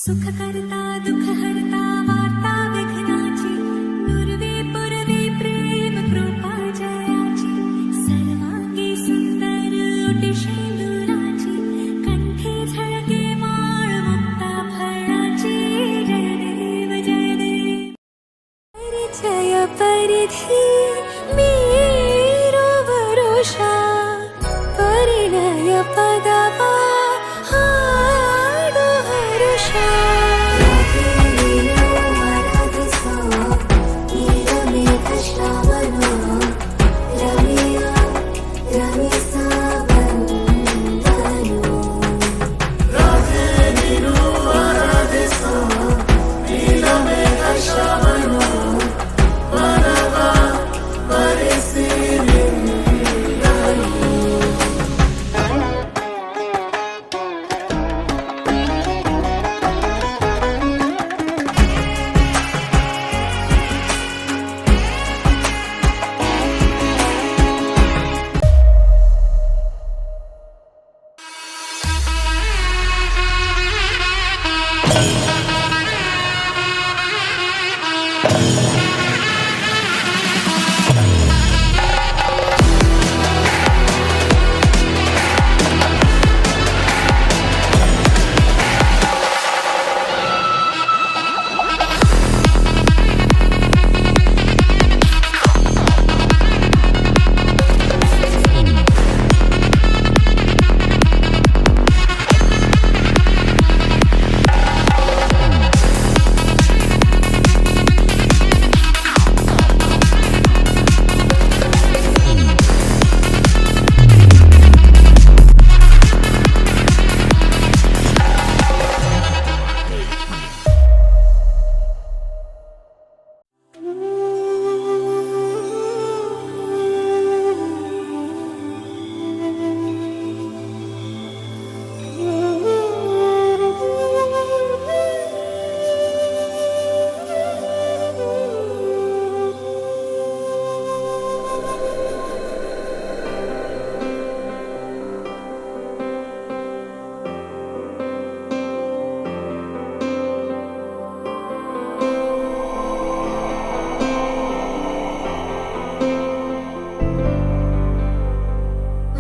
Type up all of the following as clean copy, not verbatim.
सुख करता दुख हरता वार्ता विघ्नाची पूर्वे पूर्वे प्रेम कृपा जयाची सर्वांगी सुंदर ओटी शेंदुराची कंठी झळके माळ मुक्ता फळाची जय देव जय देव परिचय परिधी मीरो वरोषा परिणय पदवा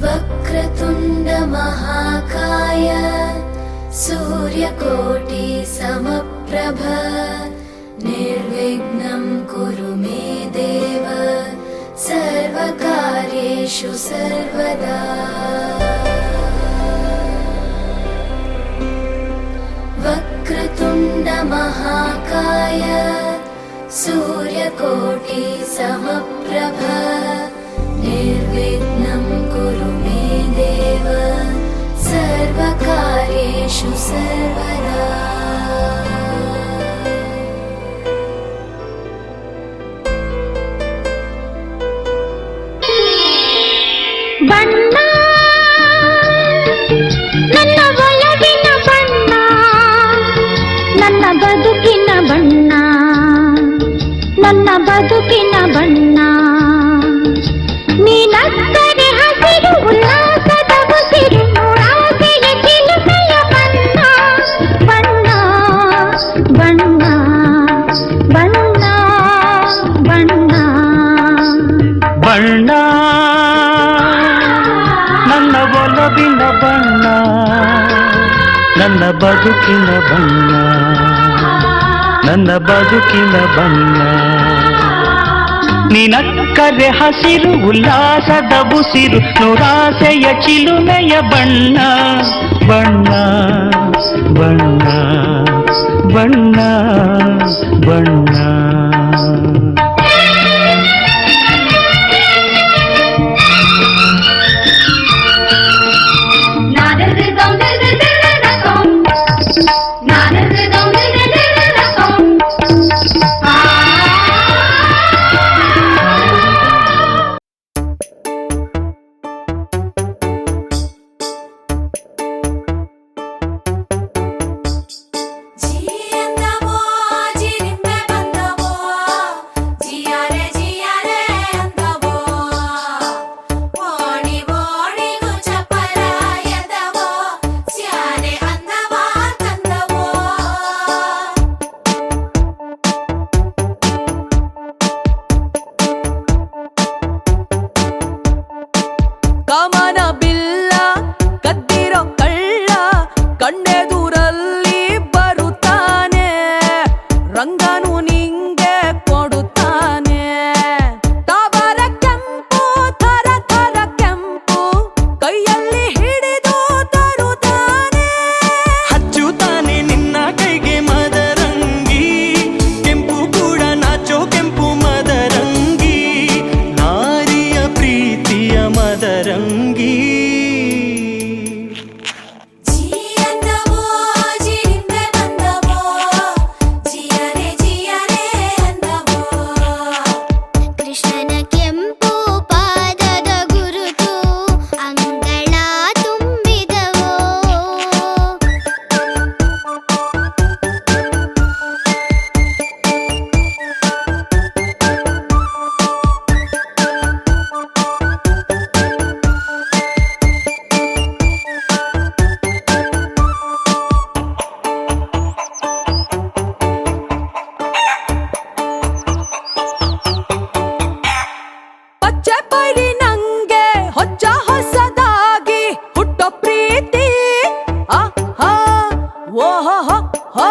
वक्रतुंड महाकाय सूर्यकोटि समप्रभ निर्विघ्नं कुरु मे देव सर्वकार्येषु सर्वदा वक्रतुंड महाकाय सूर्यकोटि समप्रभ निर्विघ्नं कुरु मे देव सर्वकार्येषु सर्वदा ಬಣ್ಣ ನನ್ನ ಒಲವಿನ ಬಣ್ಣ ನನ್ನ ಬದುಕಿನ ಬಣ್ಣ ನನ್ನ ಬದುಕಿನ ಬಣ್ಣ ನೀನಕ್ಕರೆ ಹಸಿರು ಉಲ್ಲಾಸದ ಉಸಿರು ನೂರಾಸೆಯ ಚಿಲುಮೆಯ ಬಣ್ಣ ಬಣ್ಣ ಬಣ್ಣ ಬಣ್ಣ ಬಣ್ಣ ಬಣ್ಣ ನನ್ನ ಒಲವಿನ ಬಣ್ಣ ನನ್ನ ಬದುಕಿನ ಬಣ್ಣ ನನ್ನ ಬದುಕಿನ ಬಣ್ಣ ನಿನಕ್ಕರೆ ಹಸಿರು ಉಲ್ಲಾಸದ ಉಸಿರು ನೂರಾಸೆಯ ಚಿಲುಮೆಯ ಬಣ್ಣ ಬಣ್ಣ ಬಣ್ಣ ಬಣ್ಣ ಬಣ್ಣ ಹೋ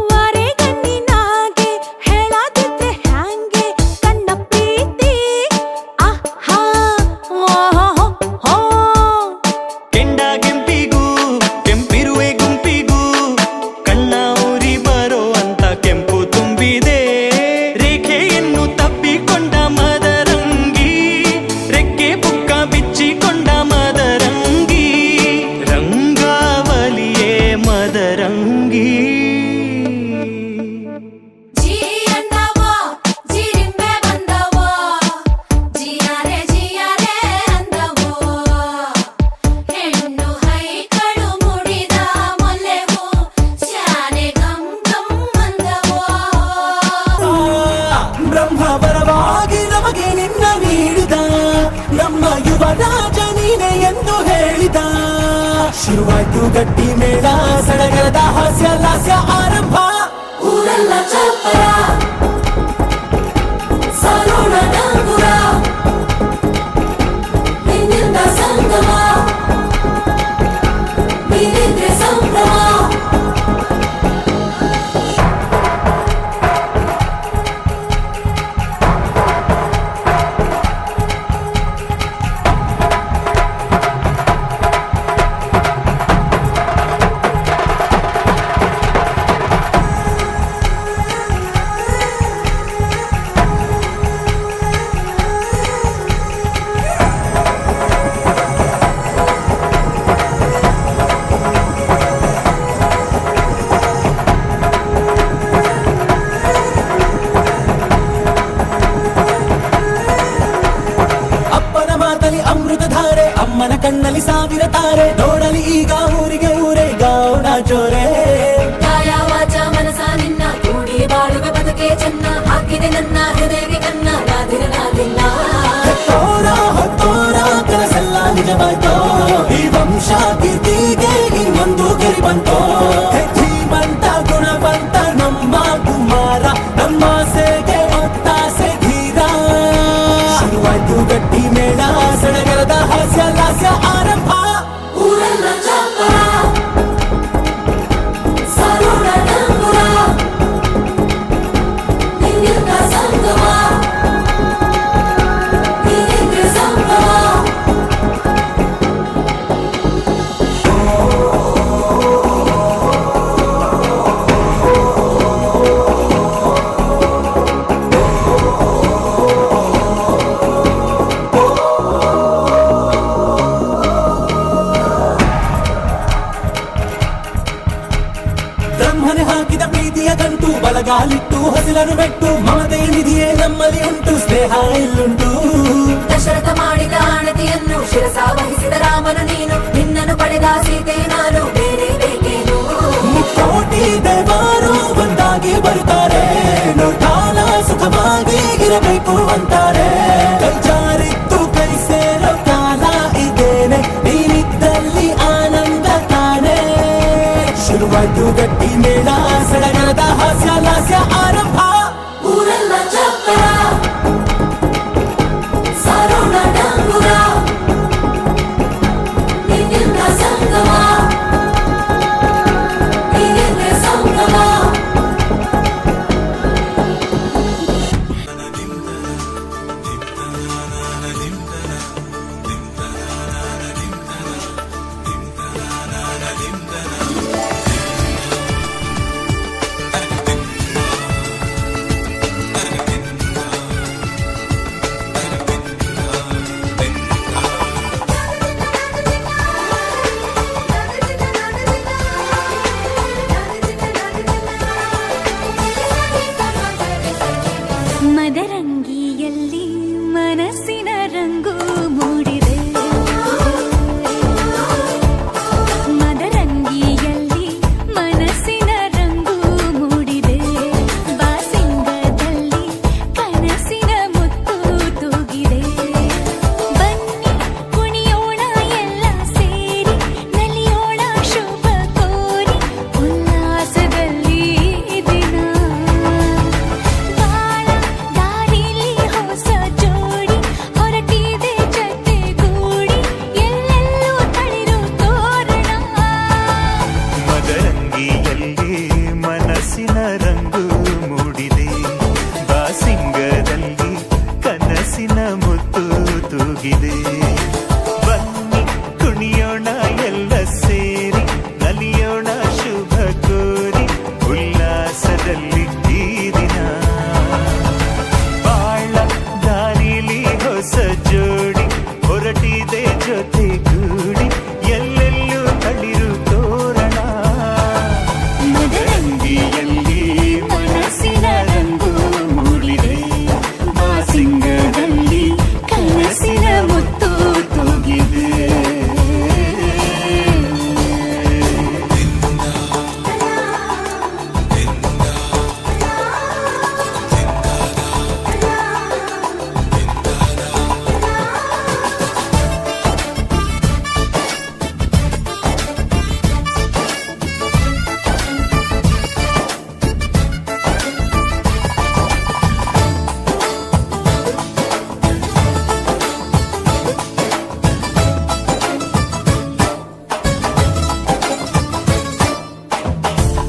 ವಾರೆ ಗಣ್ಣಿನಾಗೆ ಹೇಳದಿದ್ರೆ ಹ್ಯಾಂಗೆ ಕಣ್ಣ ಪ್ರೀತಿ ಆಹಾ ಓಹೋ ಹೋ ಕೆಂಡ ಕೆಂಪಿಗೂ ಕೆಂಪಿರುವೆ ಗುಂಪಿಗೂ ಕಣ್ಣ ಊರಿ ಬರೋ ಅಂತ ಕೆಂಪು ತುಂಬಿದೆ ರೇಖೆಯನ್ನು ತಪ್ಪಿಕೊಂಡ ಮದರಂಗಿ ರೆಕ್ಕೆ ಪುಕ್ಕ ಬಿಚ್ಚಿಕೊಂಡ ಮದರಂಗಿ ರಂಗಾವಲಿಯೇ ಮದರಂಗಿ ಜೀ ಅಂದವೋ ಜಿರಿಂಬೆ ಬಂದವೋ ಜಿಯಾರೆ ಅಂದವೋ ಹೆಣ್ಣು ಹೈಕಳು ಮುಡಿದ ಮೊಲ್ಲೆವು ಶಾನೆ ಗಂ ಗಂ ಅಂದವೋ ಬ್ರಹ್ಮ ವರವಾಗಿ ನಮಗೆ ನಿನ್ನ ನೀಡಿದ ನಮ್ಮ ಯುವ ರಾಜ ನೀನೆ ಎಂದು ಹೇಳಿದ ಶುರುವಾಯ್ತು ಗಟ್ಟಿ ಮೇಳ ಸಡಗರದ ಹಾಸ್ಯ ಲಾಸ್ಯ ಆರಂಭ ಊರೆಲ್ಲ ಚಪ್ಪರ ಸಾರೋಣ ಡಂಗುರ ನಿನ್ನಿಂದ ಸಂಗಮ ನೀನಿದ್ರೆ ಸಂಭ್ರಮ ಅಪ್ಪನ ಮಾತಲಿ ಅಮೃತ ಧಾರೆ ಅಮ್ಮನ ಕಣ್ಣಲ್ಲಿ ಸಾವಿರ ತಾರೆ ನೋಡಲಿ ಈಗ ಊರಿಗೆ ಊರೇ ಗೌಡ ಜೋರೆ ಕಾಯ ವಾಚ ಮನಸ ನಿನ್ನ ಕೂಡಿ ಬಾಳುವ ಬದುಕೆ ಚೆನ್ನ ಹಾಕಿದೆ ನನ್ನ ಹೃದಯಕ್ಕೆ ಕನ್ನ ನಾದಿರಲಾಗಿಲ್ಲ ಹೆತ್ತೋರ ಹೊತ್ತೋರ ಕನಸೆಲ್ಲ ನಿಜವಾಯ್ತೋ ಈ ವಂಶ ಕೀರ್ತಿಗೆ ಇನ್ನೊಂದು ಗೆರಿ ಬಂತೋ ಧೀಮಂತ ಗುಣವಂತ ನಮ್ಮ ಕುಮಾರ ನಮ್ಮ ಸೇಗೆ ಒತ್ತಾಸೆ ಧೀರ ಶುರುವಾಯ್ತು ಗಟ್ಟಿ ಮೇಳ ಸಡಗರದ ಹಾಸ್ಯ ಲಾಸ್ಯ ಆರಂಭ ಊರೆಲ್ಲ ಚಪ್ಪರ ಸಾರೋಣ ಡಂಗುರ ನಿನ್ನಿಂದ ಸಂಗಮ ನೀನಿದ್ರೆ ಸಂಭ್ರಮ ಬ್ರಹ್ಮನೆ ಹಾಕಿದ ಪ್ರೀತಿಯ ಗಂಟು ಬಲಗಾಲಿಟ್ಟು ಹಸಿಲನ್ನು ಬೆಟ್ಟು ಮಮತೆ ನಿಧಿಯೇ ನಮ್ಮಲ್ಲಿ ಉಂಟು ಸ್ನೇಹ ಇಲ್ಲುಂಟು ದಶರಥ ಮಾಡಿದ ಆಣತಿಯನ್ನು ಶಿರಸ ವಹಿಸಿದ ರಾಮನು ನೀನು ನಿನ್ನನ್ನು ಪಡೆದ ಸೀತೆ ನಾನು ಬೇರೆ ಬೇಕೇನು ಮುಕ್ಕೋಟಿ ದೇವರು ಒಂದಾಗಿ ಬರುತ್ತಾರೆ ನೋಟಾಲ ಸುಖವಾಗಿ ಇರಬೇಕು ಅಂತಾರೆ ಕೈ ಜಾರಿತ್ತು ಕೈ ಸೇರೋ ಕಾಲ ಇದೇನೆ ನೀನಿದ್ದಲ್ಲಿ ಆನಂದ ತಾನೆ ಶುರುವಾಯ್ತು ಗಟ್ಟಿ ಮೇಳ ಸಡಗರದ ಹಾಸ್ಯ ಲಾಸ್ಯ ಆರಂಭ ಊರೆಲ್ಲ ಚಪ್ಪರ ಸಾರೋಣ ಡಂಗುರ ನಿನ್ನಿಂದ ಸಂಗಮ ನೀನಿದ್ರೆ ಸಂಭ್ರಮ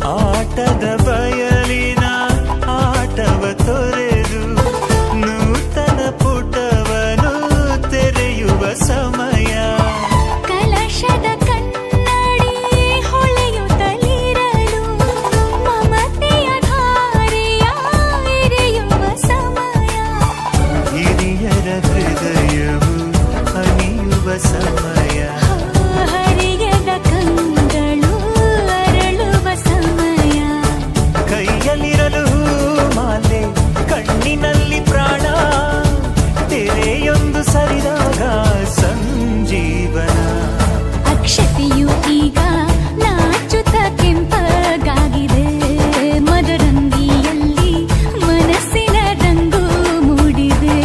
ಆಟದ ಬಯಲಿನ ಆಟವ ತೊರೆದು ನೂತನ ಪುಟವನು ತೆರೆಯುವ ಸಮಯ. ಕಲಶದ ಕನ್ನಡಿ ಹೊಳೆಯುತ್ತಲಿರಲು ಮಮತೆಯ ಧಾರೆಯ ಎರೆಯುವ ಸಮಯ. ಹಿರಿಯರ ಹೃದಯವು ಹನಿಯುವ ಸಮಯ. ಹರಿಯದ ಕಂಗಳು ಅರಳುವ ಸಮಯ. ಕೈಯಲ್ಲಿರಲು ಮಾಲೆ ಕಣ್ಣಿನಲ್ಲಿ ಪ್ರಾಣ ತೆರೆಯೊಂದು ಸರಿದಾಗ ಸಂಜೀವನ. ಅಕ್ಷತೆಯು ಈಗ ನಾಚುತ್ತ ಕೆಂಪಗಾಗಿದೆ. ಮದರಂಗಿಯಲ್ಲಿ ಮನಸ್ಸಿನ ರಂಗು ಮೂಡಿದೆ.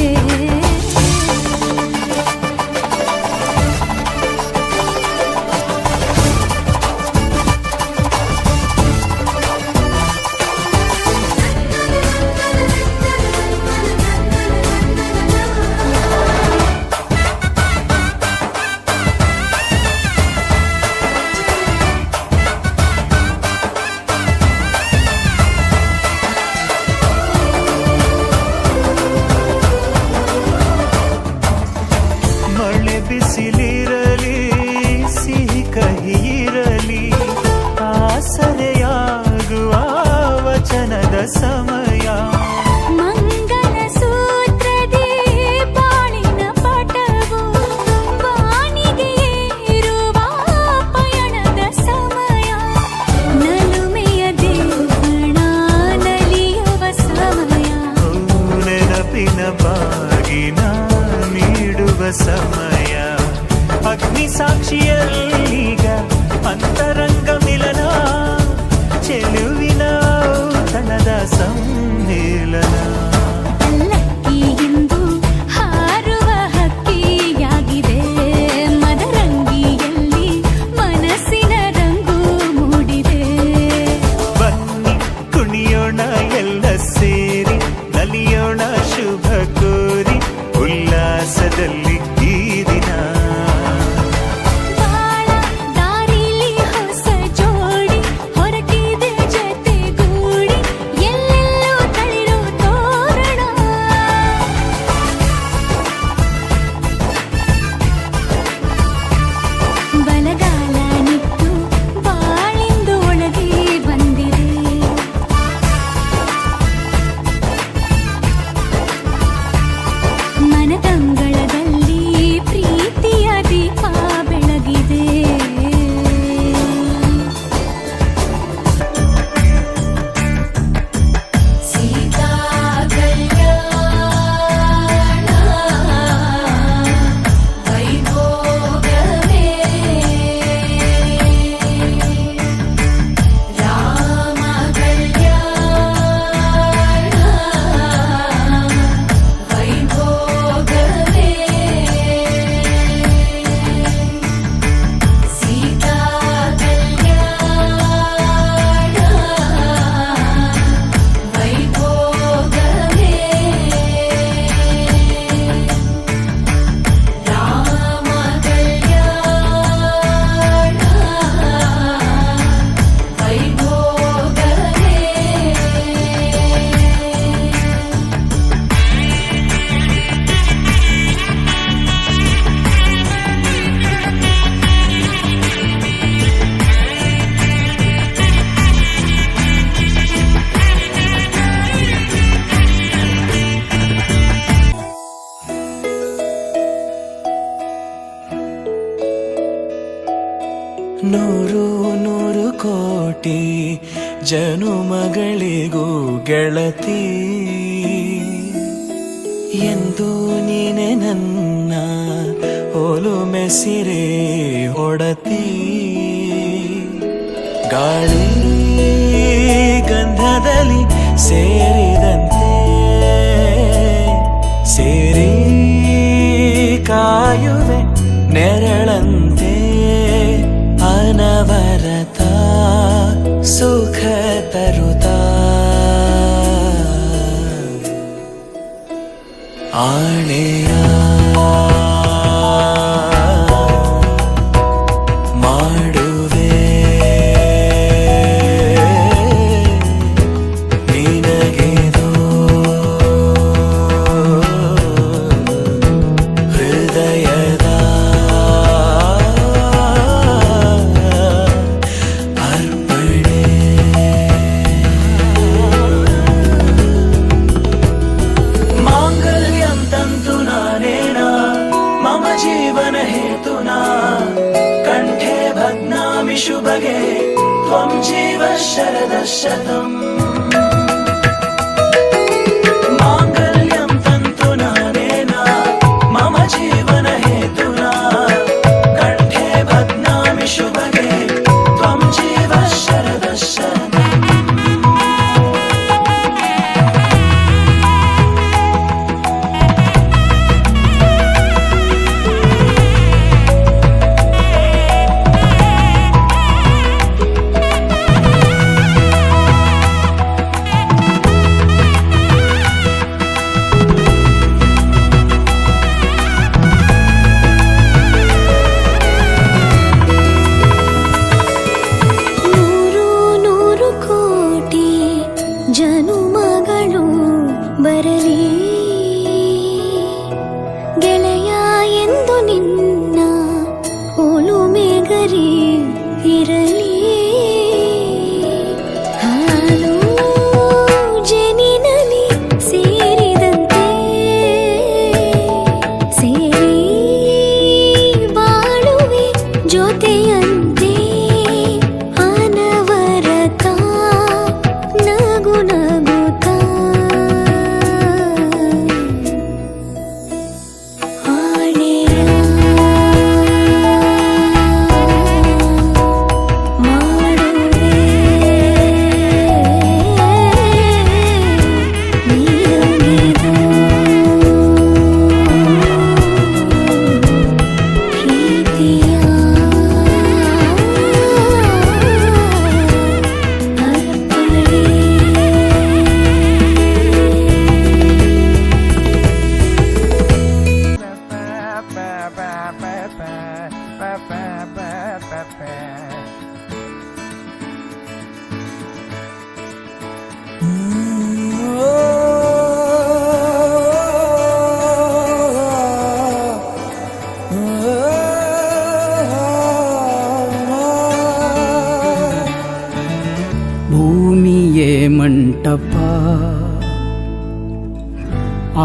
ಮಳೆ ಬಿಸಿಲಿರಲಿ ಸಿಹಿ ಕಹಿ ಇರಲಿ ಆಸರೆಯಾಗುವ ವಚನದ ಸಮಯ. ಮಂಗಲ ಸೂತ್ರದಿ ಬಾಳಿನ ಪಟವು ಬಾನಿಗೆ ಏರುವ ಪಯಣದ ಸಮಯ. ನಲುಮೆಯ ದೇವಣ ನಲಿಯುವ ಸಮಯ. ನೆನಪಿನ ಬಾಗಿನ ನೀಡುವ ಸಮಯ. ಅಗ್ನಿ ಸಾಕ್ಷಿಯಲ್ಲೀಗ ಅಂತರಂಗ ಮಿಲನ. ಚೆಲುವಿನ ಔತಣದ ಸಮ್ಮಿಲನ. ಲಕ್ಕಿಯಿಂದ ಹಾರುವ ಹಕ್ಕಿಯಾಗಿದೆ. ಮದರಂಗಿಯಲ್ಲಿ ಮನಸ್ಸಿನ ರಂಗು ಮೂಡಿದೆ. ಬನ್ನಿ ಕುಣಿಯೋಣ ಎಲ್ಲ ಸೇರಿ ನಲಿಯೋಣ ಶುಭ ಕೋರಿ ಉಲ್ಲಾಸದಲ್ಲಿ ಈ ದಿನ. ಬಾಳ ದಾರಿಲಿ ಹೊಸ ಜೋಡಿ ಹೊರಟಿದೆ ಜತೆಗೂಡಿ. ಎಲ್ಲೆಲ್ಲೂ ತಳಿರು ತೋರಣ. ಬಲಗಾಲ ನಿಟ್ಟು ಬಾಳಿಂದು ಒಳಗೆ ಬಂದಿದೆ. ಮನದಂಗಳದಲ್ಲಿ ಪ್ರೀತಿಯ ದೀಪ ಬೆಳಗಿದೆ. ಸೀತಾ ಕಲ್ಯಾಣ ವೈಭೋಗವೇ ರಾಮ ಕಲ್ಯಾಣ ವೈಭೋಗವೇ ಸೀತಾ ಕಲ್ಯಾಣ ವೈಭೋಗವೇ ರಾಮ ಕಲ್ಯಾಣ ವೈಭೋಗವೇ. ನೂರು ನೂರು ಕೋಟಿ ಜನುಮಗಳಿಗೂ ಗೆಳತಿ ಎಂದು ನೀನೆ ನನ್ನ ಒಲುಮೆ ಸಿರೆ ಒಡತಿ. ಗಾಳಿ ಗಂಧದಲ್ಲಿ ಸೇರಿದಂತೆ ಸೇರಿ ಕಾಯುವೆ ನೆರಳಂತೆ. ಅನವರತ ಸುಖ ತರುತ್ತಾ ಆಣೆಯ ಮಾಡುವೆ शरदशतम् माङ्गल्यं तन्तुनानेन मम जीवन हेतुना कण्ठे बध्नामि शुभगे त्वं जीव शरदशतम् ನೂರು ನೂರು ಕೋಟಿ ಜನುಮಗಳು ಬರಲಿ ಗೆಳೆಯ ಎಂದು ನಿನ್ನ ಒಲುಮೆಗರಿ ಇರಲಿ ಹಾಲು ಜನಿನಲಿ ಸೇರಿದಂತೆ ಸೇರಿ ಬಾಳುವೆ ಜೊತೆಯಂತೆ ಅನವರತ ನಗು ನಗುತ್ತಾ ಆಣೆಯ ಮಾಡುವೆ ನೀನೊಲಿದು ಪ್ರೀತಿಯ ಭೂಮಿಯೇ ಮಂಟಪ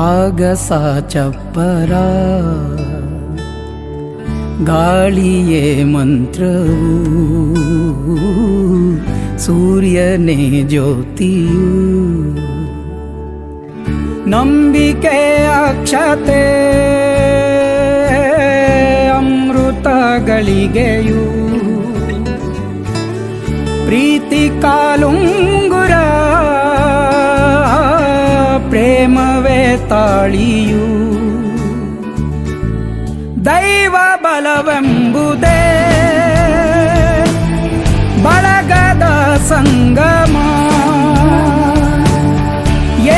ಆಗಸ ಚಪ್ಪರ ಗಾಳಿಯೇ ಮಂತ್ರವು ಸೂರ್ಯನೇ ಜ್ಯೋತಿಯು ನಂಬಿಕೆ ಅಕ್ಷತೆ ಅಮೃತಗಳಿಗೆಯೂ ಪ್ರೀತಿ ಕಾಲುಂಗುರ ಪ್ರೇಮವೇ ತಾಳಿಯು ದೈವ ಬಲವೆಂಬುದೇ ಬಳಗದ ಸಂಗಮ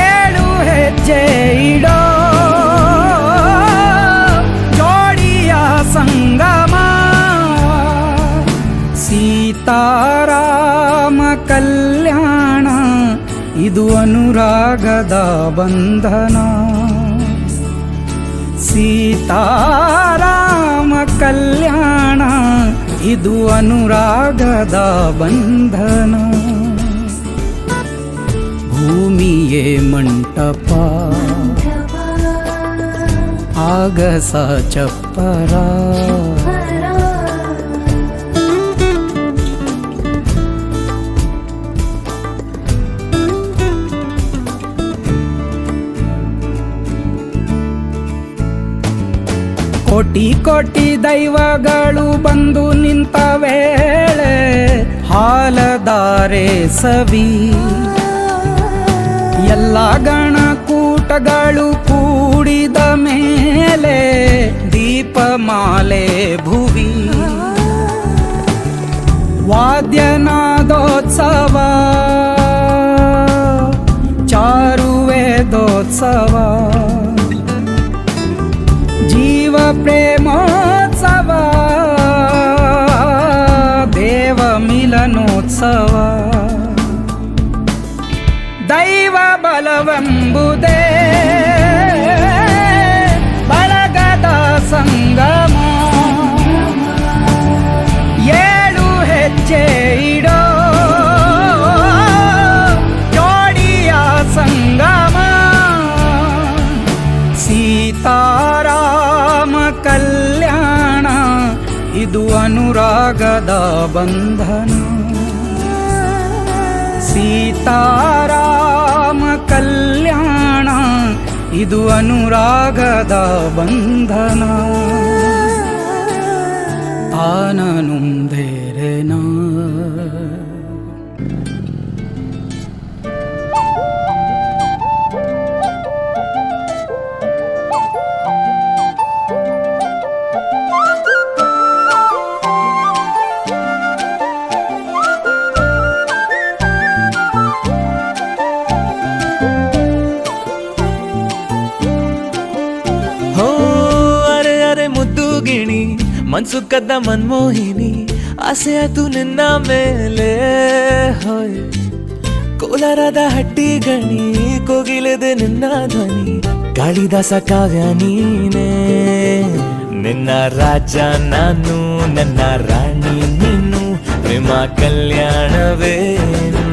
ಏಳು ಹೆಜ್ಜೆ ಇಡೋ ಜೋಡಿಯ ಸಂಗಮ ಸೀತಾರಾಮ ಕಲ್ಯಾಣ ಇದು ಅನುರಾಗದ ಬಂಧನ ಸೀತಾರಾಮ ಕಲ್ಯಾಣ ಇದು ಅನುರಾಗದ ಬಂಧನ ಭೂಮಿಯೇ ಮಂಟಪ ಆಗಸ ಚಪ್ಪರ ಕೋಟಿ ಕೋಟಿ ದೈವಗಳು ಬಂದು ನಿಂತ ವೇಳೆ ಹಾಲದಾರೆ ಸವಿ ಎಲ್ಲ ಗಣಕೂಟಗಳು ಕೂಡಿದ ಮೇಲೆ ದೀಪಮಾಲೆ ಭುವಿ ವಾದ್ಯನಾದೋತ್ಸವ ಚಾರುವೇದೋತ್ಸವ ಜೀವ ಪ್ರೇಮೋತ್ಸವ ದೇವ ಮಿಲನೋತ್ಸವ ದೈವ ಬಲವೆಂಬುದೇ ಬಳಗದ ಸಂಗಮ ಏಳು ಹೆಜ್ಜೆ ಇಡೋ ಜೋಡಿಯ ಸಂಗಮ ಸೀತಾರಾಮ ಕಲ್ಯಾಣ ಇದು ಅನುರಾಗದ ಬಂಧನ ಸೀತಾರಾಮ ಕಲ್ಯಾಣ ಇದು ಅನುರಾಗದ ಬಂಧನ ತಾನನುಂದೇರೆನಾ ಹೋ ಅರೆ ಅರೆ ಮುದ್ದು ಗಿಣಿ ಮನ್ಸು ಕದ್ದ ಮನ್ಮೋಹಿನಿ ಆಸೆ ಆತು ನಿನ್ನ ಮೇಲೆ ಹೋಯ್ ಕೋಲಾರದ ಹಟ್ಟಿ ಗಣಿ ಕೋಗಿಲೆದೆ ನಿನ್ನ ಧ್ವನಿ ಕಾಳಿದಾಸ ಕಾವ್ಯ ನೀನೇ ನಿನ್ನ ರಾಜ ನಾನು ನನ್ನ ರಾಣಿ ನೀನು ಪ್ರೇಮ ಕಲ್ಯಾಣವೇನು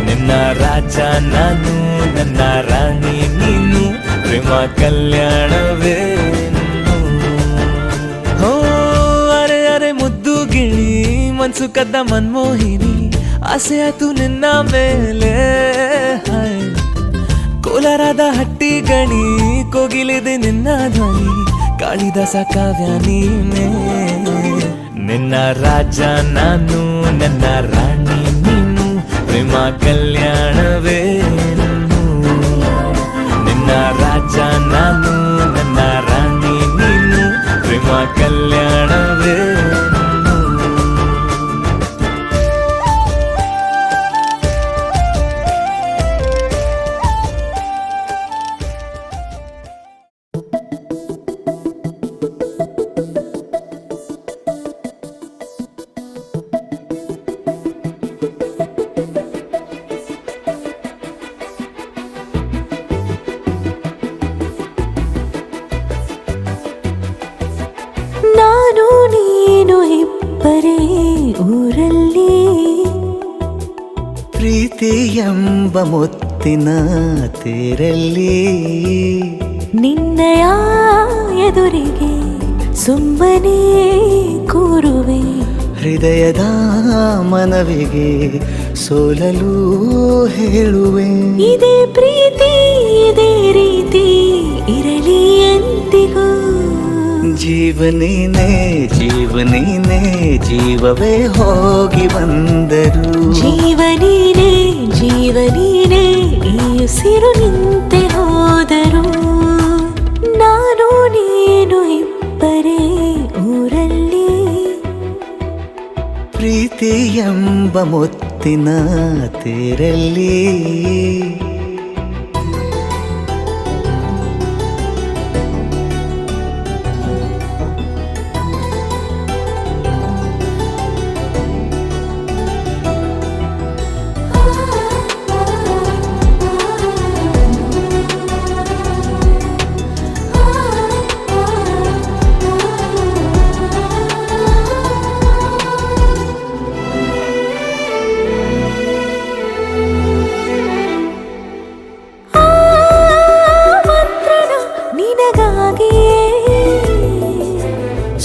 ನಿನ್ನ ರಾಜ ನಾನು ನನ್ನ ರಾಣಿ ನೀನು ಪ್ರೇಮ ಕಲ್ಯಾಣವೇನು ಹೋ ಅರೆ ಅರೆ ಮುದ್ದು ಗಿಣಿ ಮನ್ಸು ಕದ್ದ ಮನ್ಮೋಹಿನಿ ಆಸೆ ಆತು ನಿನ್ನ ಮೇಲೆ ಹಾಯ್ ಕೋಲಾರದ ಹಟ್ಟಿ ಗಣಿ ಕೋಗಿಲಿದೆ ನಿನ್ನ ಧ್ವನಿ ಕಾಳಿದಾಸ ಕಾವ್ಯ ನೀನೇ ನಿನ್ನ ರಾಜ ನಾನು ನನ್ನ ರಾಣಿ ನೀನು ಪ್ರೇಮ ಕಲ್ಯಾಣವೇನು ನಿನ್ನ ರಾಜ ನಾನು ನನ್ನ ರಾಣಿ ನೀನು ಪ್ರೇಮ ಕಲ್ಯಾಣವೇನು ನಾನು ನೀನು ಇಬ್ಬರೇ ಊರಲ್ಲಿ ಪ್ರೀತಿ ಎಂಬ ಮುತ್ತಿನ ತೇರಲ್ಲಿ ನಿನ್ನಯ ಎದುರಿಗೆ ಸುಮ್ಮನೆ ಕೂರುವೆ ಹೃದಯದ ಮನವಿಗೆ ಸೋಲಲು ಹೇಳುವೆ ಇದೇ ಪ್ರೀತಿ ಇದೇ ರೀತಿ ಇರಲಿ ಎಂದಿಗೂ ಜೀವನೇನೆ ಜೀವನೇನೆ ಜೀವವೇ ಹೋಗಿ ಬಂದರು ಜೀವನೀನೇ ಜೀವನೀನೇ ಈ ಉಸಿರು ನಿಂತೆ ಹೋದರು ನಾನು ನೀನು ಇಬ್ಬರೇ ಊರಲ್ಲಿ ಪ್ರೀತಿ ಎಂಬ ಮುತ್ತಿನ ತೇರಲ್ಲಿ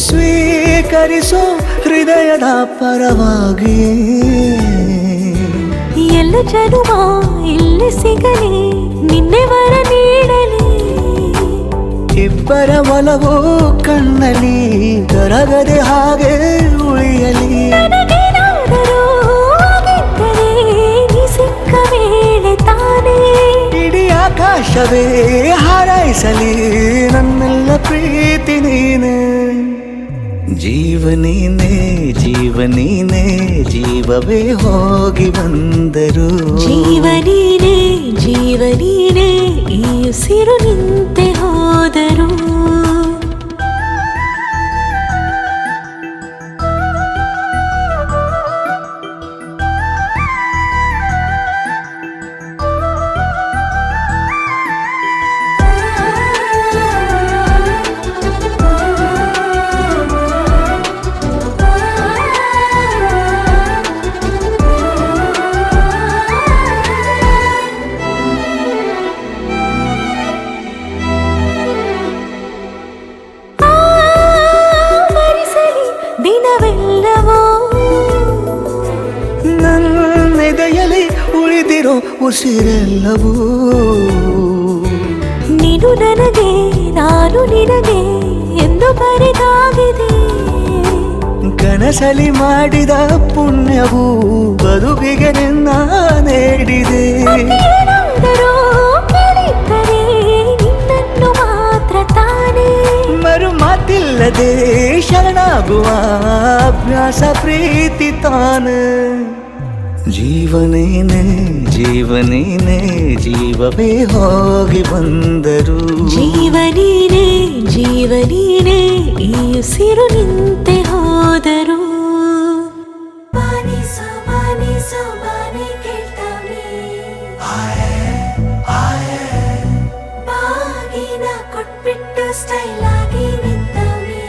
ಸ್ವೀಕರಿಸೋ ಹೃದಯದ ಪರವಾಗಿ ಎಲ್ಲ ಜನುಮ ಇಲ್ಲಿ ಸಿಗಲಿ ನಿನ್ನೆ ವರ ನೀಡಲಿ ಇಬ್ಬರ ಒಲವು ಕಣ್ಣಲ್ಲಿ ಕರಗದೆ ಹಾಗೆ ಉಳಿಯಲಿ ನನಗೇನಾದರೂ ಆಗಿದ್ದರೆ ನೀ ಸಿಕ್ಕ ವೇಳೆ ತಾನೇ ಇಡೀ ಆಕಾಶವೇ ಹಾರೈಸಲಿ ನನ್ನೆಲ್ಲ ಪ್ರೀತಿ ನೀನೆ ಜೀವನೀನೇ ಜೀವನೀನೇ ಜೀವವೇ ಹೋಗಿ ಬಂದರು ಜೀವನೀನೇ ಜೀವನೀನೇ ಈ ಉಸಿರು ನಿಂತೆ ಹೋದರು ನನ್ನೆದೆಯಲ್ಲಿ ಉಳಿದಿರೋ ಉಸಿರೆಲ್ಲವೂ ನೀನು ನನಗೆ ನಾನು ನಿನಗೆ ಎಂದು ಬರೆದಾಗಿದೆ. ಕನಸಲಿ ಮಾಡಿದ ಪುಣ್ಯವು ಬದುಕಿಗೆ ನಿನ್ನ ನೀಡಿದೆ. ಏನಾದರೂ ಕೇಳಿದ್ದರೆ ನಿನ್ನನ್ನು ಮಾತ್ರ ತಾನೇ. ಮರು ಮಾತಿಲ್ಲದೆ ಶರಣಾಗುವ ಅಭ್ಯಾಸ ಪ್ರೀತಿ ತಾನೆ. ಜೀವನೇನೆ ಜೀವನೇನೆ ಜೀವವೇ ಹೋಗಿ ಬಂದರು. ಜೀವನೀನೇ ಜೀವನೀನೇ ಈ ಉಸಿರು ನಿಂತೆ ಹೋದರು. ಬಾನಿ ಸೋಬಾನಿ ಕೇಳ್ತಾವ್ನಿ ಬಾಗಿನ ಕೊಟ್ಬಿಟ್ಟು ಸ್ಟೈಲ್ ಆಗಿ ನಿಂತವ್ನಿ.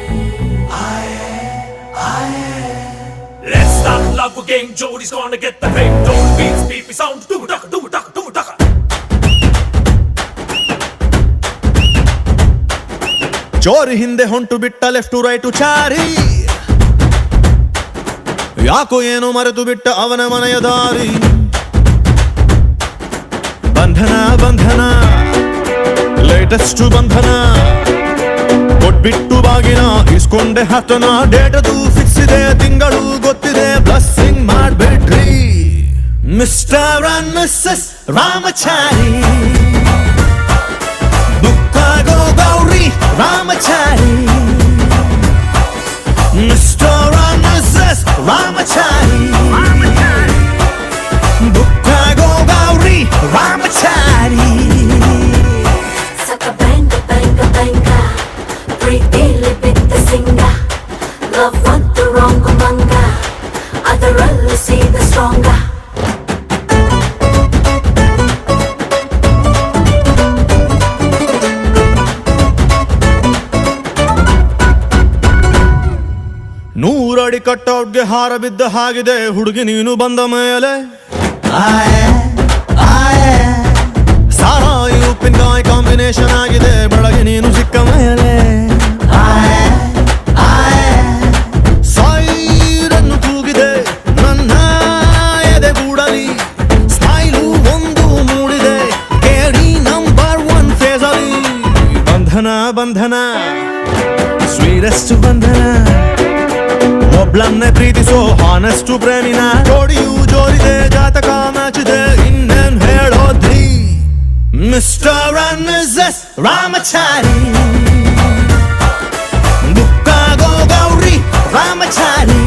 Let's start love again. Jody's gonna get the hate. Don't beats, beepy sound. Do it, do it, do it. ಚೋರಿ ಹಿಂದೆ ಹೊಂಟು ಬಿಟ್ಟ ಲೆಫ್ಟ್ ಟು ರೈಟ್ ಚಾರಿ. ಯಾಕೋ ಏನು ಮರೆತು ಬಿಟ್ಟ ಅವನ ಮನೆಯ ದಾರಿ. ಬಂಧನ ಬಂಧನ ಲೇಟೆಸ್ಟ್ ಬಂಧನ. ಕೊಟ್ಬಿಟ್ಟು ಬಾಗಿನ ಇಸ್ಕೊಂಡೆ ಹತ್ತನ. ಡೇಟದು ಫಿಕ್ಸ್ ಇದೆ ತಿಂಗಳು ಗೊತ್ತಿದೆ. ಬ್ಲಸ್ಸಿಂಗ್ ಮಾಡ್ಬಿಟ್ರಿ ಮಿಸ್ಟರ್ ಅಂಡ್ ಮಿಸ್ಸಸ್ ರಾಮಚಾರಿ. ಬುಕ್ಕಾಗೋ Gowri Ramachari. Mr and Mrs Ramachari. ಬುಕ್ಕಾಗೋ Gowri Ramachari. Saka banga banga banga ಪ್ರೀತಿಲಿ ಬಿದ್ದ ಸಿಂಗ. Love want the wrong ಮಂಗ ಅದರಲ್ಲೂ ಸೀದ ಸ್ಟ್ರಾಂಗ. ನೂರಡಿ ಕಟ್ಔಟ್ಗೆ ಹಾರ ಬಿದ್ದ ಹಾಗಿದೆ ಹುಡುಗಿ ನೀನು ಬಂದ ಮೇಲೆ. ಸಾರಾಯಿ ಉಪ್ಪಿನಕಾಯಿ ಕಾಂಬಿನೇಷನ್ ಆಗಿದೆ ಬೆಳಗ್ಗೆ ನೀನು ಸಿಕ್ಕ ಮೇಲೆ. ಸೈರನ್ನು ಕೂಗಿದೆ ನನ್ನ ಎದೆಗೂಡಲಿ. ಸ್ಮೈಲು ಒಂದು ಮೂಡಿದೆ ಕೇಳಿ ನಂಬರ್ 1 ಫೇಸಲ್ಲಿ. ಬಂಧನ ಬಂಧನ ಸ್ವೀರೆಸ್ಟ್ ಬಂಧನ. ಒಬ್ಳನ್ನೇ ಪ್ರೀತಿಸೋ ಹಾನೆಸ್ಟ್ ಪ್ರೇಮಿನ. ಜೋಡಿಯು ಜೋರಿದೆ ಜಾತಕ ಮ್ಯಾಚಿದೆ ಇನ್ನೇನ್ ಹೇಳೋದ್ರಿ. Mr and Mrs Ramachari. ಬುಕ್ಕಾಗೋ ಗೌರಿ ರಾಮಚಾರಿ.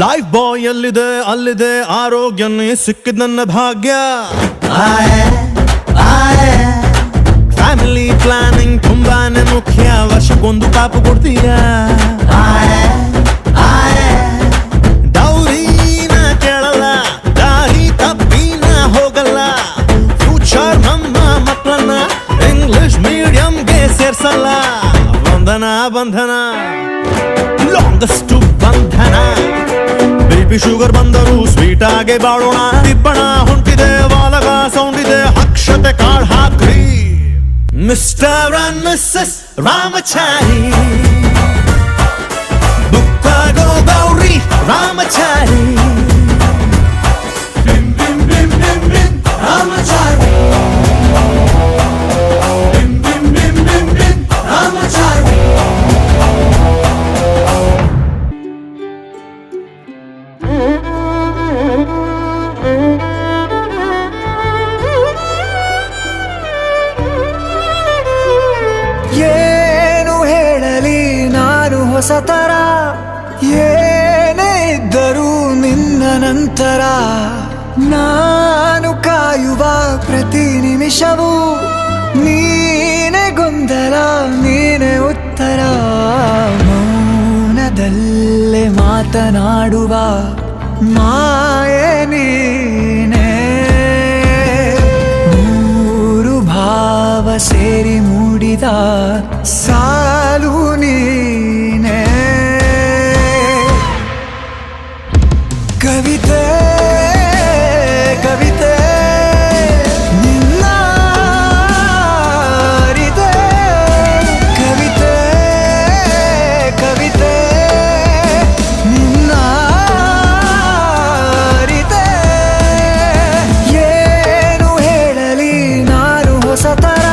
ಲೈಫ್ ಬಾಯ್ ಎಲ್ಲಿದೆ ಅಲ್ಲಿದೆ ಆರೋಗ್ಯನೇ ಸಿಕ್ಕಿದ ನನ್ನ ಭಾಗ್ಯ. ಫ್ಯಾಮಿಲಿ ಪ್ಲಾನಿಂಗ್ ತುಂಬಾನೇ ಮುಖ್ಯ. ವರ್ಷಕ್ಕೊಂದು ಪಾಪು ಕೊಡ್ತೀಯ. ದೌರಿನ ಕೇಳಲ್ಲ ದಾರಿ ತಪ್ಪಿನ ಹೋಗಲ್ಲ. ಫ್ಯೂಚರ್ ನಮ್ಮ ಮಕ್ಕಳನ್ನ ಇಂಗ್ಲಿಷ್ ಮೀಡಿಯಂಗೆ ಸೇರ್ಸಲ್ಲ. ಬಂಧನ ಬಂಧನ ಲಾಂಗೆಸ್ಟ್ ಬಂಧನ. ಬೇಬಿ ಶುಗರ್ ಬಂದರು ಸ್ವೀಟ್ ಆಗಿ ಬಾಳೋಣ. ತಿಪ್ಪಣ ಹೊಂಟಿದೆ ವಾಲಗ ಸೌಂಡ್ ಇದೆ ಅಕ್ಷತೆ ಕಾಳ್ ಹಾಕ್ರಿ. Mr and Mrs Ramachari. ಬುಕ್ಕಾಗೋ ಗೌರಿ ರಾಮಚಾರಿ. ರಾಮಚಾರಿ. ರಾಮಚಾರಿ. ಏನು ಹೇಳಲಿ ನಾನು ಹೊಸತರ. ಏನೇ ಇದ್ದರೂ ನಿನ್ನ ನಂತರ. ನಾನು ಕಾಯುವ ಪ್ರತಿ ನಿಮಿಷವೂ ನೀನೆ ಗೊಂದಲ ನೀನೆ ಉತ್ತರ. ಮೌನದಲ್ಲೇ ಮಾತನಾಡುವ ಮಾಯೆ ನೀನೇ ಮೂರು ಭಾವ ಸೇರಿ ಮೂಡಿದ ಸಾಲು ನೀನೇ ಕವಿತೆ ಕವಿತೆ ನಿನ್ನ ಅರಿತೆ ಕವಿತೆ ಕವಿತೆ ನಿನ್ನ ಅರಿತೆ ಏನು ಹೇಳಲಿ ನಾನು ಹೊಸತರ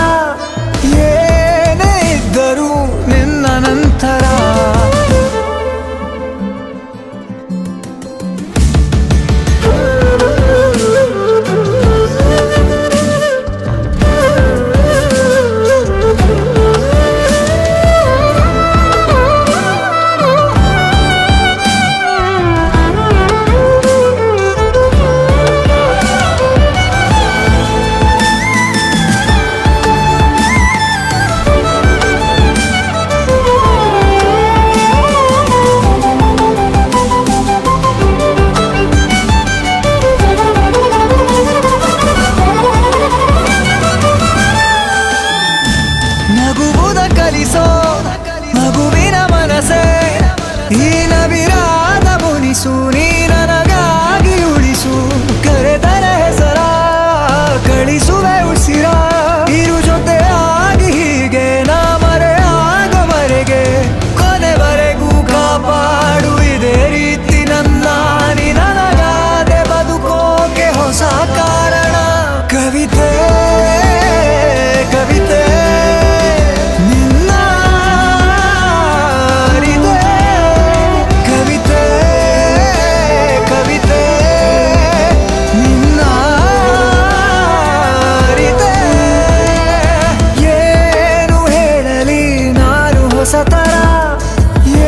ಏನೇ ಇದ್ದರೂ ನಿನ್ನ ನಂತರ ನಗುವುದ ಕಲಿಸೋ ಮಗುವಿನ ಮನಸೆ ಈ ನವಿರಾದ ಮುನಿಸು ನೀ ನನಗಾಗಿ ಉಳಿಸು ಕರೆದರೆ ಹೆಸರ ಕಳಿಸುವೆ ಉಸಿರ ಇರು ಜೊತೆಯಾಗಿ ಹೀಗೆ ನಾ ಮರೆ ಆಗವರೆಗೆ ಕೊನೆವರೆಗೂ ಕಾಪಾಡು ಇದೇ ರೀತಿ ನನ್ನ ನೀ ನನಗಾದೆ ಬದುಕೋಕೆ ಹೊಸ ಕಾರಣ ಕವಿತೆ ಕವಿತೆ ನಿನ್ನ ಅರಿತೆ ಕವಿತೆ ಕವಿತೆ ನಿನ್ನ ಅರಿತೆ ಏನು ಹೇಳಲಿ ನಾನು ಹೊಸತರ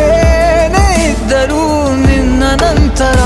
ಏನೇ ಇದ್ದರೂ ನಿನ್ನ ನಂತರ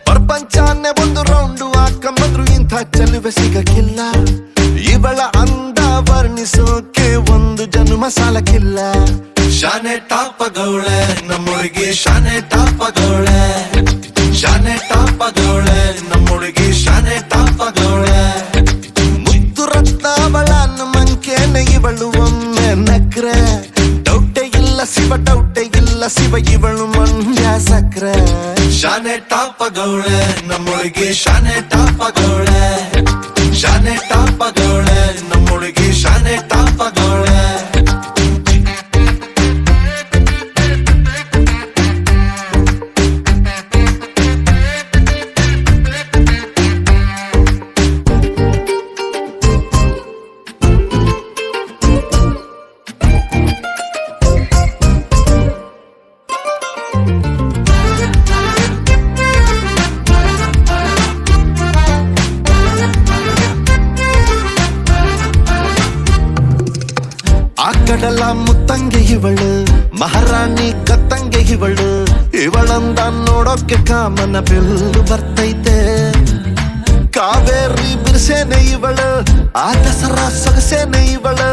ಪ್ರಪಂಚಾನೆ ಒಂದು ರೌಂಡು ಹಾಕಂಬಂದ್ರು ಇಂಥ ಚೆಲುವೆ ಸಿಗಕ್ಕಿಲ್ಲ ಇವಳ ಅಂದ ವರ್ಣಿಸೋಕೆ ಒಂದು ಜನ್ಮ ಸಾಲಕ್ಕಿಲ್ಲ ಶಾನೆ ಟಾಪಗೌಳೆ ನಮ್ಮೊಳಗೆ ಶಾನೆ ಟಾಪಗೌಳೆ ಶಾನೆ ಟಾಪಗೌಳೆ ನಮ್ಮೊಳಗೆ ಶಾನೆ ಟಾಪಗೌಳೆ ಮುತ್ತು ರತ್ನ ಅವಳ ಮಂಕೇನೆ ಇವಳು ಒಮ್ಮೆ ನಕ್ರೆ ಡೌಟೆ ಇಲ್ಲ ಶಿವ ಡೌಟೆ ಇಲ್ಲ ಶಿವ ಇವಳು ಮಂಡ್ಯ ಸಕ್ರೆ ಶಾನೆ ಟಾಪಗೌಳೆ ನಮ್ಮೊಳಗೆ ಶಾನೆ ಟಾಪಗೌಳೆ ಶಾನೆ ಟಾಪಗೌಳೆ ನಮ್ಮೊಳಗೆ ಶಾನೆ ಟಾಪಗೌಳೆ ಕಡಲ ಮುತ್ತಂಗೆ ಇವಳು ಮಹಾರಾಣಿ ಕತ್ತಂಗೆ ಇವಳು ಇವಳಂದ ನೋಡೋಕೆ ಕಾಮನ ಬೆಲ್ಲು ಬರ್ತೈತೆ ಕಾವೇರಿ ಬಿರ್ಸೇನೆ ಇವಳು ಆ ದಸರಾ ಸೊಗಸೇನೆ ಇವಳು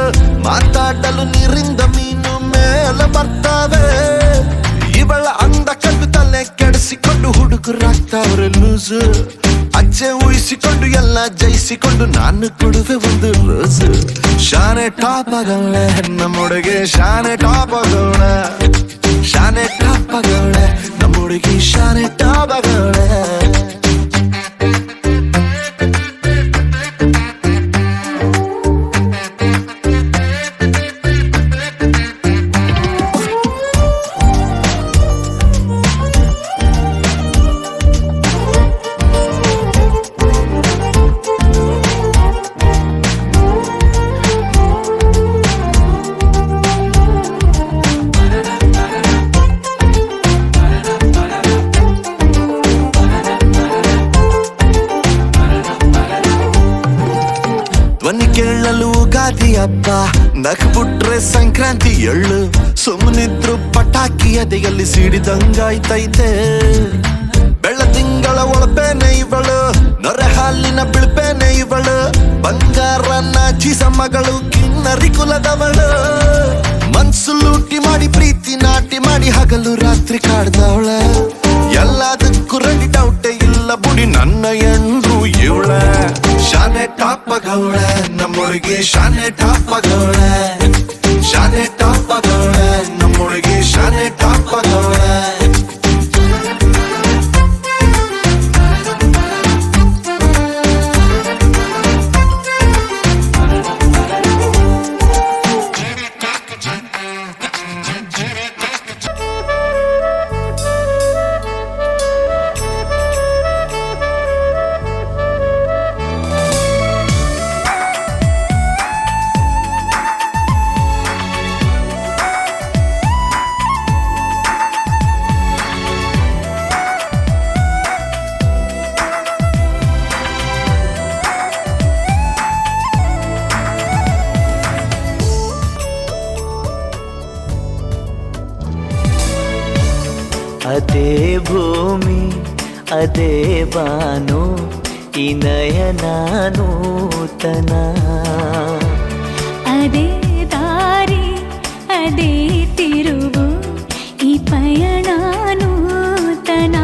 ಮಾತಾಡಲು ನೀರಿಂದ ಮೀನು ಮೇಲೆ ಬರ್ತಾವೆ ಇವಳ ಅಂದ ಕಂಡು ತಲೆ ಕೆಡಿಸಿಕೊಂಡು ಹುಡುಗರಾಗ್ತಾವ್ರೆ ಲೂಸು ಅಚ್ಚೆ ಊಹಿಸಿಕೊಂಡು ಎಲ್ಲ ಜಯಿಸಿಕೊಂಡು ನಾನು ಕೊಡುವೆ ಒಂದು ರೋಸು ಶಾನೆ ಟಾಪಗೌಳೆ ನಮ್ಮೊಳಗೆ ಶಾನೆ ಟಾಪಗೌಳೆ ಶಾನೆ ಟಾಪಗೌಳೆ ನಮ್ಮೊಳಗೆ ಶಾನೆ ಟಾಪಗೌಳೆ ಧ್ವನಿ ಕೇಳಲು ಗಾದಿ ಹಬ್ಬ, ನಕ್ಬಿಟ್ರೆ ಸಂಕ್ರಾಂತಿ ಎಳ್ಳು. ಸುಮ್ಮನಿದ್ರು ಪಟಾಕಿ ಎದೆಯಲ್ಲಿ ಸಿಡಿದಂಗಾಯ್ತೈತೆ. ಬೆಳ್ಳ ತಿಂಗಳ ಒಳಪೇನೆ ಇವಳು, ನೊರೆ ಹಾಲಿನ ಬಿಳ್ಪೇನೆ ಇವಳು. ಬಂಗಾರನ ಚೀಸ ಮಗಳು, ಕಿನ್ನರಿ ಕುಲದವಳು. ಮನ್ಸು ಲೂಟಿ ಮಾಡಿ ಪ್ರೀತಿ ನಾಟಿ ಮಾಡಿ ಹಗಲು ರಾತ್ರಿ ಕಾಡ್ದವಳ. ಎಲ್ಲದಕ್ಕೂ ರೆಡಿ ಡೌಟೇ ಇಲ್ಲ ಬುಡಿ ನನ್ನ ಎಂದ್ರು ಇವಳ. ಶಾನೆ ಟಾಪಗೌಳ ನಮ್ಮೊಳಗೆ, ಶಾನೆ ಟಾಪಗೌಳ. ಶಾನೆ ಟಾಪಗೌಳ ನಮ್ಮೊಳಗೆ, ಶಾನೆ ಟಾಪಗೌಳ. ಅದೇ ಭೂಮಿ ಅದೇ ಬಾನು, ಈ ನಯನ ನೂತನ. ಅದೇ ದಾರಿ ಅದೇ ತಿರುವು, ಈ ಪಯಣ ನೂತನ.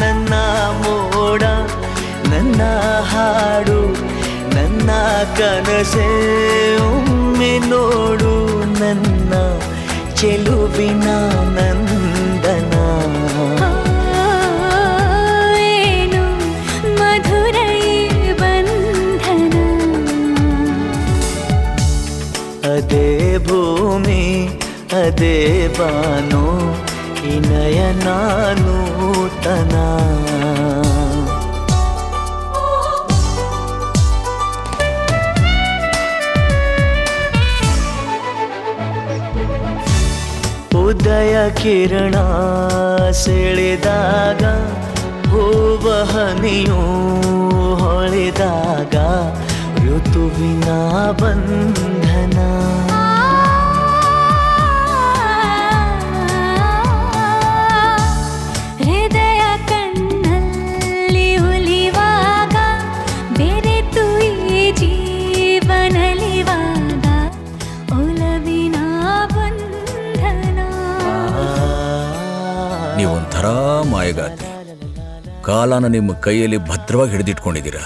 ನನ್ನ ಮೋಡ ನನ್ನ ಹಾಡು, ನನ್ನ ಕನಸೆ ಒಮ್ಮೆ ನೋಡು. ನನ್ನ ಚೆಲುವಿನ ನಂದನ. ಏನು ಮಧುರ ಈ ಬಂಧನ. ಅದೇ ಭೂಮಿ ಅದೇ ಬಾನು, ಈ ನಯನ ನೂತನ. ಉದಯ ಕಿರಣ ಸೆಳೆದಾಗ, ಹೂವ ಹನಿಯು ಹೊಳೆದಾಗ, ಋತುವಿನ ಬಂಧನ. ಹೃದಯ ಕಣ್ಣಲ್ಲಿ ಉಲಿವಾಗ, ಬೆರೆತು ಈ ಜೀವನಲಿವಾಗ, ಒಲವಿನ ಬಂಧನ. ನೀವೊಂಥರ ಮಾಯಗಾತಿ. ಕಾಲನ ನಿಮ್ಮ ಕೈಯಲ್ಲಿ ಭದ್ರವಾಗಿ ಹಿಡಿದಿಟ್ಕೊಂಡಿದ್ದೀರಾ.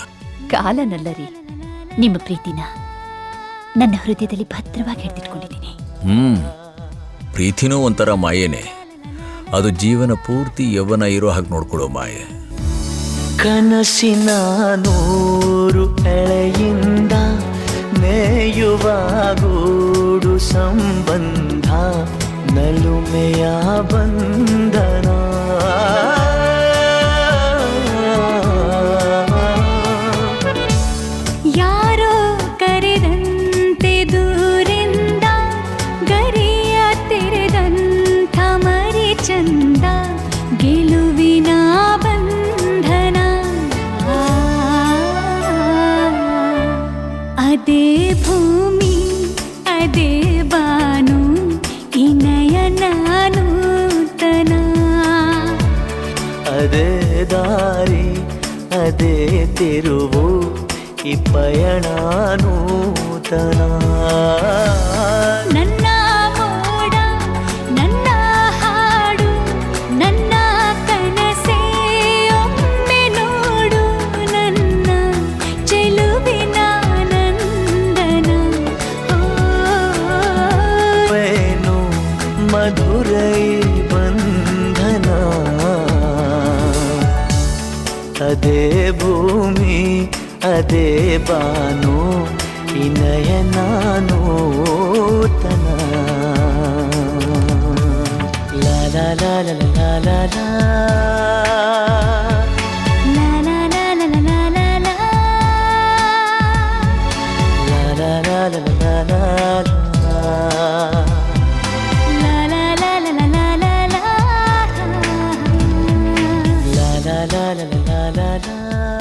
ಕಾಲನಲ್ಲರಿ, ನಿಮ್ಮ ಪ್ರೀತಿನ ನನ್ನ ಹೃದಯದಲ್ಲಿ ಭದ್ರವಾಗಿ ಹಿಡಿದಿಟ್ಕೊಂಡಿದ್ದೀನಿ. ಪ್ರೀತಿನೂ ಒಂಥರ ಮಾಯೇನೆ. ಅದು ಜೀವನ ಪೂರ್ತಿ ಯೌವನ ಇರೋ ಹಾಗೆ ನೋಡ್ಕೊಳ್ಳೋ ಮಾಯೆ. ಕನಸಿನ ನೂರು ಎಳೆಯಿಂದ ನೇಯುವ ಗೂಡು ಸಂಬಂಧ, ನಲುಮೆಯ ಬಂಧನ. ಯಾರೋ ಕರೆದಂತೆ ದೂರಿಂದ, ಗರಿಯ ತೆರೆದಂಥ ಮರಿ ಚಂದ, ಗೆಲುವಿನ ಬಂಧನ. ಅದೇ ಭೂಮಿ ಅದೇ ಬಾನು, ಈ ನಯನ ನೂತನ. ಅದೇ ದಾರಿ ಅದೇ ತಿರುವು, ಈ ಪಯಣ ನೂತನ. ನನ್ನ ಮೋಡ ನನ್ನ ಹಾಡು, ನನ್ನ ಕನಸೇ ಒಮ್ಮೆ ನೋಡು. ನನ್ನ ಚೆಲುವಿನ ನಂದನ. ಏನು ಮಧುರ ಈ ಬಂಧನ. ಅದೇ ಭೂಮಿ ಅದೇ ಬಾನು, ಈ ನಯನ ನೂತನ. ಲಾ ಲಾ ಲಾ ಲಾ ಲಾ ಲಾ ಲಾ. ಲಾ ಲಾ ಲಾ ಲಾ ಲಾ ಲಾ ಲಾ. ಲಾ ಲಾ ಲಾ ಲಾ ಲಾ ಲಾ ಲಾ. ಲಾ ಲಾ ಲಾ ಲಾ ಲಾ ಲಾ ಲಾ ಲಾ. La la la la la la la.